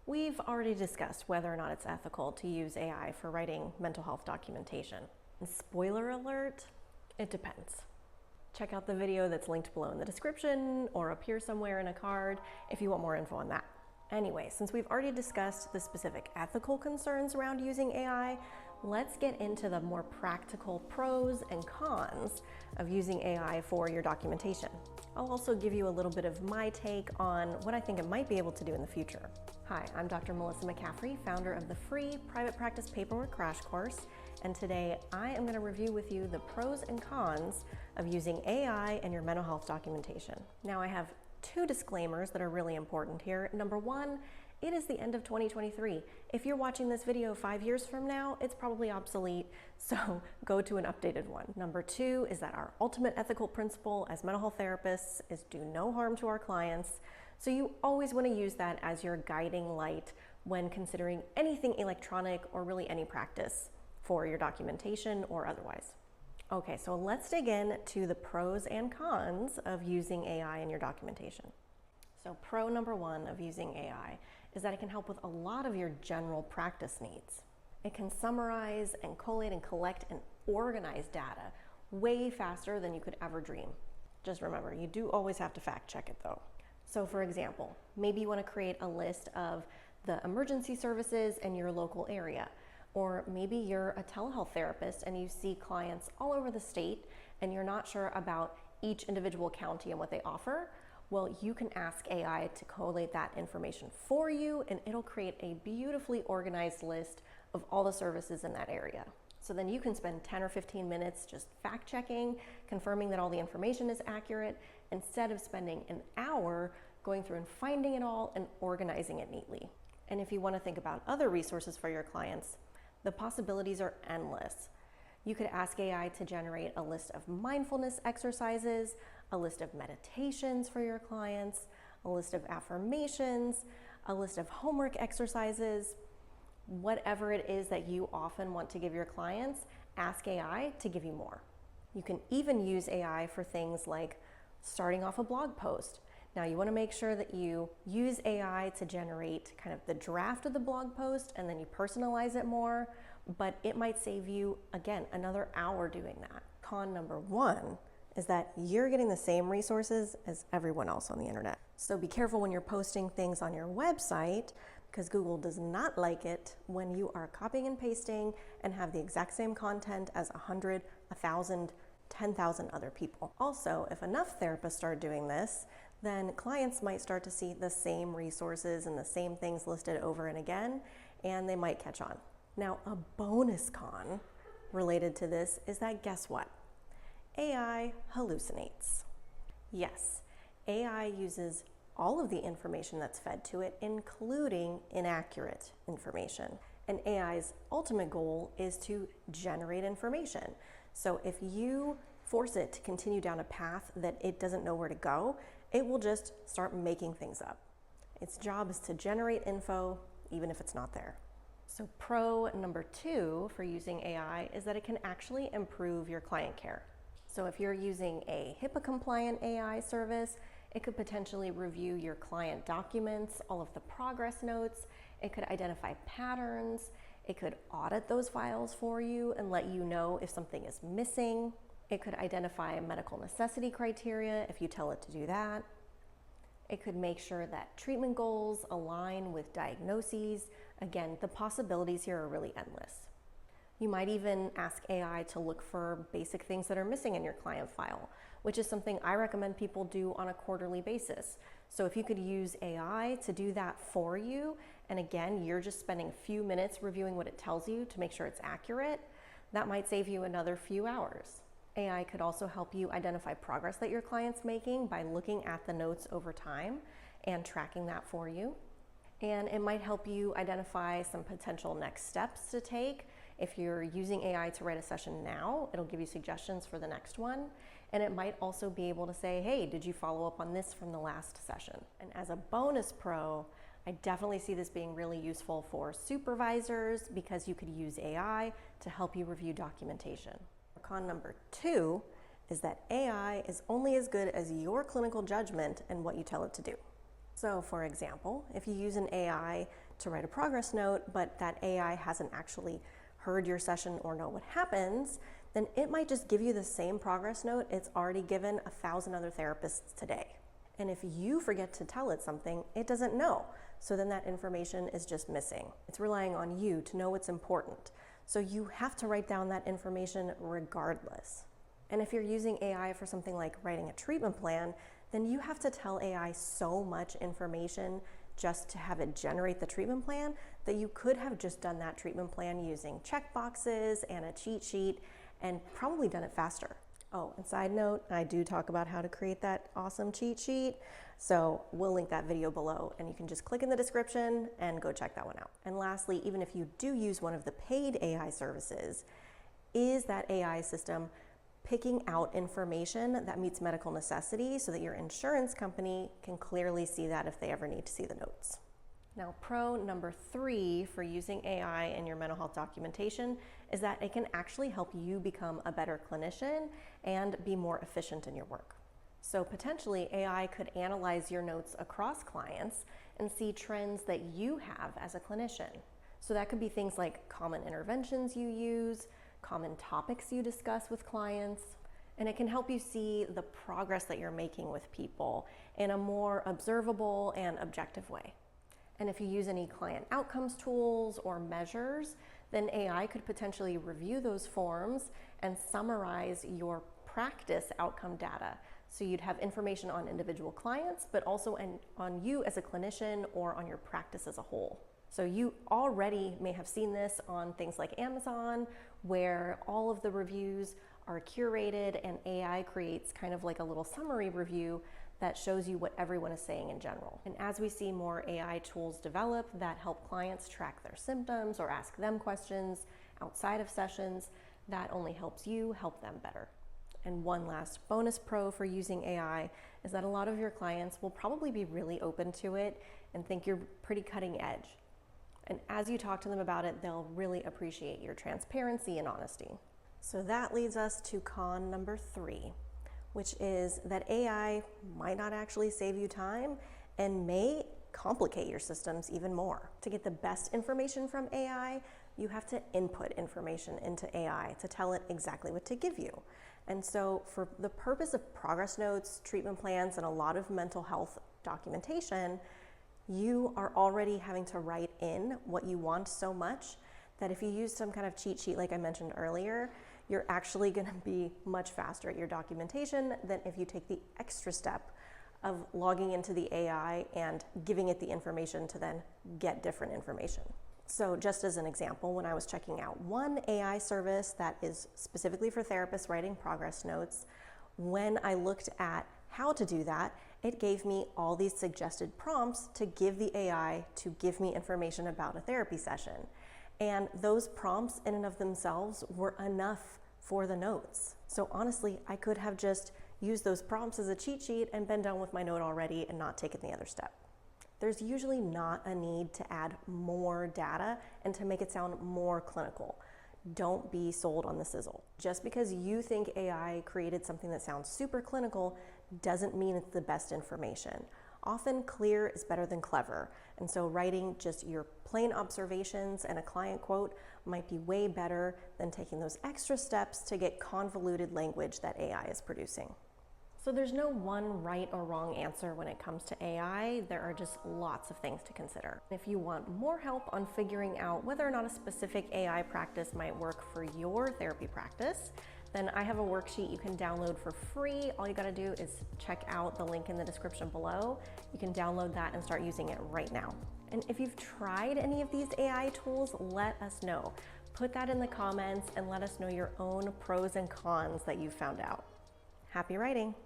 We've already discussed whether or not it's ethical to use AI for writing mental health documentation. And spoiler alert, it depends. Check out the video that's linked below in the description or up here somewhere in a card if you want more info on that. Anyway, since we've already discussed the specific ethical concerns around using AI, let's get into the more practical pros and cons of using AI for your documentation. I'll also give you a little bit of my take on what I think it might be able to do in the future. Hi, I'm Dr. Maelisa McCaffrey, founder of the free Private Practice Paperwork Crash Course, and today I am going to review with you the pros and cons of using AI in your mental health documentation. Now, I have two disclaimers that are really important here. Number one, it is the end of 2023. If you're watching this video 5 years from now, it's probably obsolete, so go to an updated one. Number two is that our ultimate ethical principle as mental health therapists is do no harm to our clients, so you always want to use that as your guiding light when considering anything electronic or really any practice for your documentation or otherwise. Okay, so let's dig in to the pros and cons of using AI in your documentation. So pro number one of using AI is that it can help with a lot of your general practice needs. It can summarize and collate and collect and organize data way faster than you could ever dream. Just remember, you do always have to fact check it though. So for example, maybe you want to create a list of the emergency services in your local area. Or maybe you're a telehealth therapist and you see clients all over the state and you're not sure about each individual county and what they offer. Well, you can ask AI to collate that information for you and it'll create a beautifully organized list of all the services in that area. So then you can spend 10 or 15 minutes just fact checking, confirming that all the information is accurate, instead of spending an hour going through and finding it all and organizing it neatly. And if you want to think about other resources for your clients, the possibilities are endless. You could ask AI to generate a list of mindfulness exercises, a list of meditations for your clients, a list of affirmations, a list of homework exercises. Whatever it is that you often want to give your clients, ask AI to give you more. You can even use AI for things like starting off a blog post. Now you want to make sure that you use AI to generate kind of the draft of the blog post and then you personalize it more, but it might save you, again, another hour doing that. Con number one is that you're getting the same resources as everyone else on the internet. So be careful when you're posting things on your website because Google does not like it when you are copying and pasting and have the exact same content as 100, 1,000, 10,000 other people. Also, if enough therapists start doing this, then clients might start to see the same resources and the same things listed over and again, and they might catch on. Now, a bonus con related to this is that guess what? AI hallucinates. Yes, AI uses all of the information that's fed to it, including inaccurate information. And AI's ultimate goal is to generate information. So if you force it to continue down a path that it doesn't know where to go, it will just start making things up. Its job is to generate info, even if it's not there. So pro number two for using AI is that it can actually improve your client care. So if you're using a HIPAA compliant AI service, it could potentially review your client documents, all of the progress notes. It could identify patterns. It could audit those files for you and let you know if something is missing. It could identify medical necessity criteria if you tell it to do that. It could make sure that treatment goals align with diagnoses. Again, the possibilities here are really endless. You might even ask AI to look for basic things that are missing in your client file, which is something I recommend people do on a quarterly basis. So if you could use AI to do that for you, and again, you're just spending a few minutes reviewing what it tells you to make sure it's accurate, that might save you another few hours. AI could also help you identify progress that your client's making by looking at the notes over time and tracking that for you. And it might help you identify some potential next steps to take. If you're using AI to write a session now, it'll give you suggestions for the next one. And it might also be able to say, hey, did you follow up on this from the last session? And as a bonus pro, I definitely see this being really useful for supervisors because you could use AI to help you review documentation. Con number two is that AI is only as good as your clinical judgment and what you tell it to do. So for example, if you use an AI to write a progress note, but that AI hasn't actually heard your session or know what happens, then it might just give you the same progress note it's already given 1,000 other therapists today. And if you forget to tell it something, it doesn't know. So then that information is just missing. It's relying on you to know what's important. So you have to write down that information regardless. And if you're using AI for something like writing a treatment plan, then you have to tell AI so much information just to have it generate the treatment plan that you could have just done that treatment plan using checkboxes and a cheat sheet and probably done it faster. Oh, and side note, I do talk about how to create that awesome cheat sheet. So we'll link that video below and you can just click in the description and go check that one out. And lastly, even if you do use one of the paid AI services, is that AI system picking out information that meets medical necessity so that your insurance company can clearly see that if they ever need to see the notes? Now, pro number 3 for using AI in your mental health documentation is that it can actually help you become a better clinician and be more efficient in your work. So potentially AI could analyze your notes across clients and see trends that you have as a clinician. So that could be things like common interventions you use, common topics you discuss with clients, and it can help you see the progress that you're making with people in a more observable and objective way. And if you use any client outcomes tools or measures, then AI could potentially review those forms and summarize your practice outcome data. So you'd have information on individual clients, but also on you as a clinician or on your practice as a whole. So you already may have seen this on things like Amazon, where all of the reviews are curated and AI creates kind of like a little summary review that shows you what everyone is saying in general. And as we see more AI tools develop that help clients track their symptoms or ask them questions outside of sessions, that only helps you help them better. And one last bonus pro for using AI is that a lot of your clients will probably be really open to it and think you're pretty cutting edge. And as you talk to them about it, they'll really appreciate your transparency and honesty. So that leads us to con number 3, which is that AI might not actually save you time and may complicate your systems even more. To get the best information from AI, you have to input information into AI to tell it exactly what to give you. And so for the purpose of progress notes, treatment plans, and a lot of mental health documentation, you are already having to write in what you want so much that if you use some kind of cheat sheet like I mentioned earlier, you're actually going to be much faster at your documentation than if you take the extra step of logging into the AI and giving it the information to then get different information. So just as an example, when I was checking out one AI service that is specifically for therapists writing progress notes, when I looked at how to do that, it gave me all these suggested prompts to give the AI to give me information about a therapy session. And those prompts in and of themselves were enough for the notes. So honestly, I could have just used those prompts as a cheat sheet and been done with my note already and not taken the other step. There's usually not a need to add more data and to make it sound more clinical. Don't be sold on the sizzle. Just because you think AI created something that sounds super clinical doesn't mean it's the best information. Often clear is better than clever. And so writing just your plain observations and a client quote might be way better than taking those extra steps to get convoluted language that AI is producing. So there's no one right or wrong answer when it comes to AI. There are just lots of things to consider. If you want more help on figuring out whether or not a specific AI practice might work for your therapy practice, then I have a worksheet you can download for free. All you gotta do is check out the link in the description below. You can download that and start using it right now. And if you've tried any of these AI tools, let us know. Put that in the comments and let us know your own pros and cons that you found out. Happy writing!